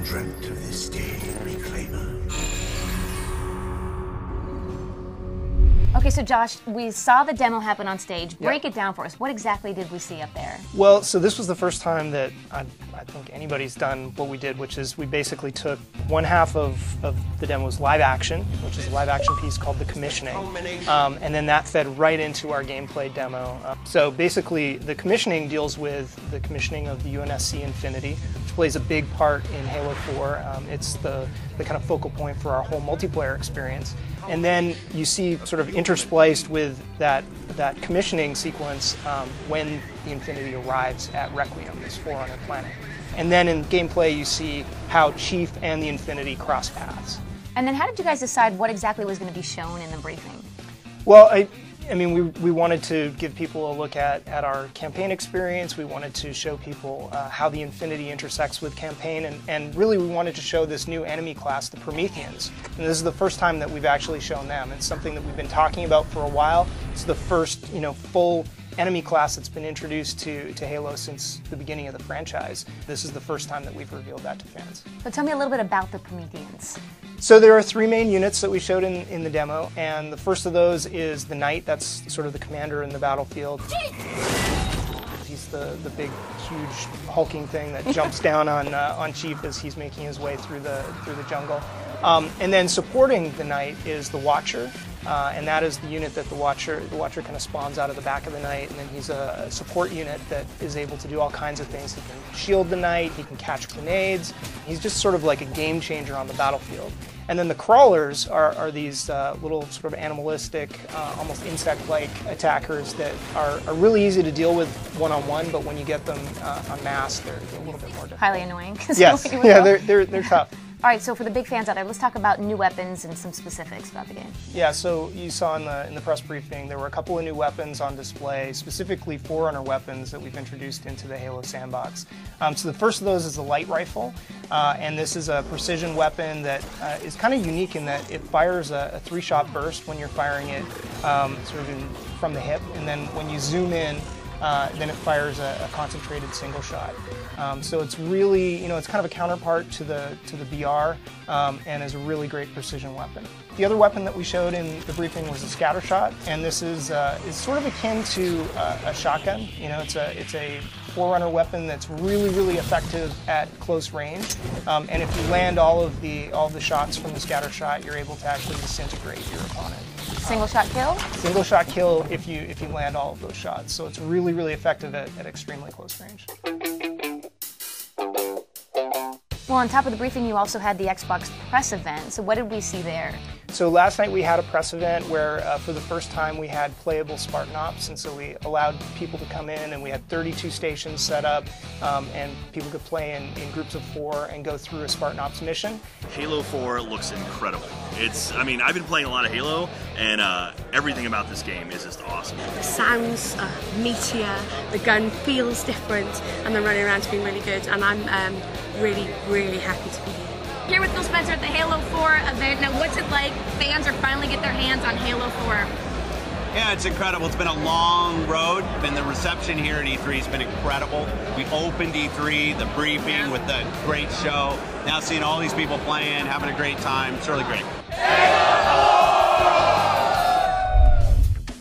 dreamt of this day, Reclaimer. Okay, so Josh, we saw the demo happen on stage. Break it down for us. What exactly did we see up there? Well, so this was the first time that I think anybody's done what we did, which is we basically took one half of the demo's live action, which is a live action piece called The Commissioning, and then that fed right into our gameplay demo. So basically, the commissioning deals with the commissioning of the UNSC Infinity, which plays a big part in Halo 4. It's the kind of focal point for our whole multiplayer experience. And then you see sort of interspliced with that commissioning sequence when the Infinity arrives at Requiem, this Forerunner planet. And then in gameplay you see how Chief and the Infinity cross paths. And then how did you guys decide what exactly was going to be shown in the briefing? Well, I mean, we wanted to give people a look at our campaign experience. We wanted to show people how the Infinity intersects with campaign, and really we wanted to show this new enemy class, the Prometheans. And this is the first time that we've actually shown them. It's something that we've been talking about for a while. It's the first, full enemy class that's been introduced to Halo since the beginning of the franchise. This is the first time that we've revealed that to fans. But tell me a little bit about the Prometheans. So there are three main units that we showed in the demo, and the first of those is the Knight. That's sort of the commander in the battlefield. He's the big, huge, hulking thing that jumps down on Chief as he's making his way through the jungle. And then supporting the Knight is the Watcher, and that is the unit that the Watcher kind of spawns out of the back of the Knight, and then he's a support unit that is able to do all kinds of things. He can shield the Knight, he can catch grenades. He's just sort of like a game changer on the battlefield. And then the Crawlers are these little sort of animalistic, almost insect-like attackers that are really easy to deal with one-on-one, but when you get them en masse, they're a little bit more difficult. Highly annoying. Yes, yeah, they're tough. All right, so for the big fans out there, let's talk about new weapons and some specifics about the game. Yeah, so you saw in the press briefing there were a couple of new weapons on display, specifically Forerunner weapons that we've introduced into the Halo sandbox. So the first of those is the light rifle, and this is a precision weapon that is kind of unique in that it fires a 3-shot burst when you're firing it sort of from the hip, and then when you zoom in, then it fires a concentrated single shot. So it's really, it's kind of a counterpart to the BR, and is a really great precision weapon. The other weapon that we showed in the briefing was a scatter shot, and this is sort of akin to a shotgun. It's a Forerunner weapon that's really effective at close range, and if you land all of the shots from the scatter shot, you're able to actually disintegrate your opponent. Single shot kill? Single shot kill if you land all of those shots. So it's really effective at extremely close range. Well, on top of the briefing, you also had the Xbox press event. So what did we see there? So last night we had a press event where for the first time we had playable Spartan Ops, and so we allowed people to come in, and we had 32 stations set up, and people could play in groups of 4 and go through a Spartan Ops mission. Halo 4 looks incredible. I mean, I've been playing a lot of Halo, and everything about this game is just awesome. The sounds are meatier, the gun feels different, and the running around's been really good, and I'm really happy to be here. Here with Phil Spencer at the Halo 4 event. Now, what's it like? Fans are finally get their hands on Halo 4. Yeah, it's incredible. It's been a long road, and the reception here at E3 has been incredible. We opened E3, the briefing with the great show. Now seeing all these people playing, having a great time. It's really great.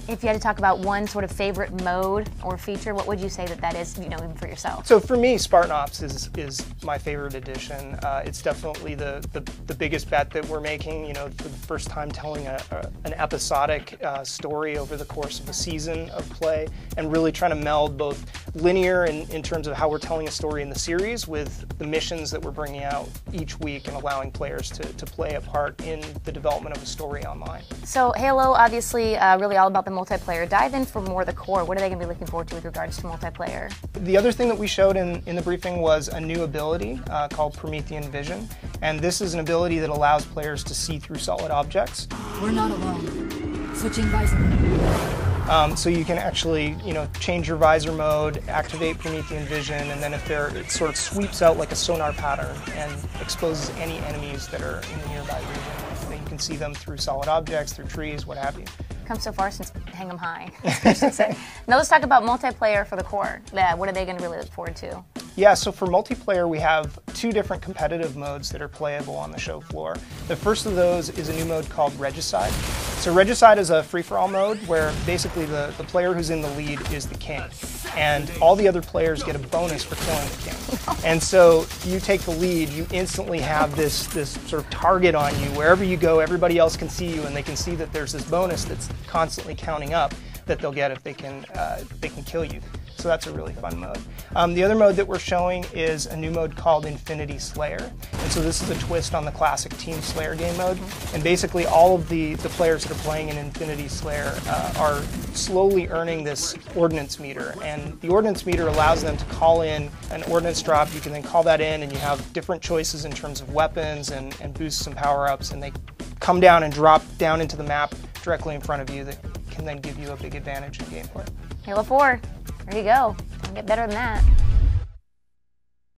If you had to talk about one sort of favorite mode or feature, what would you say that is, even for yourself? So for me, Spartan Ops is my favorite edition. It's definitely the biggest bet that we're making, for the first time telling an episodic story over the course of a season of play, and really trying to meld both linear in terms of how we're telling a story in the series with the missions that we're bringing out each week and allowing players to play a part in the development of a story online. So Halo, obviously, really all about the multiplayer. Dive in for more of the core. What are they going to be looking forward to with regards to multiplayer? The other thing that we showed in the briefing was a new ability called Promethean Vision, and this is an ability that allows players to see through solid objects. We're not alone. Switching visor. So you can actually, change your visor mode, activate Promethean Vision, and then it sort of sweeps out like a sonar pattern and exposes any enemies that are in the nearby region. Then you can see them through solid objects, through trees, what have you. Come so far since hang 'em high, I should say. Now let's talk about multiplayer for the core. What are they going to really look forward to? Yeah, so for multiplayer, we have 2 different competitive modes that are playable on the show floor. The first of those is a new mode called Regicide. So Regicide is a free-for-all mode where basically the player who's in the lead is the king, and all the other players get a bonus for killing the king. And so you take the lead, you instantly have this sort of target on you. Wherever you go, everybody else can see you, and they can see that there's this bonus that's constantly counting up that they'll get if they can kill you. So that's a really fun mode. The other mode that we're showing is a new mode called Infinity Slayer. And so this is a twist on the classic Team Slayer game mode. And basically all of the players that are playing in Infinity Slayer are slowly earning this ordnance meter. And the ordnance meter allows them to call in an ordnance drop. You can then call that in and you have different choices in terms of weapons and boosts and power-ups. And they come down and drop down into the map directly in front of you that can then give you a big advantage in gameplay. Halo 4, there you go. Don't get better than that.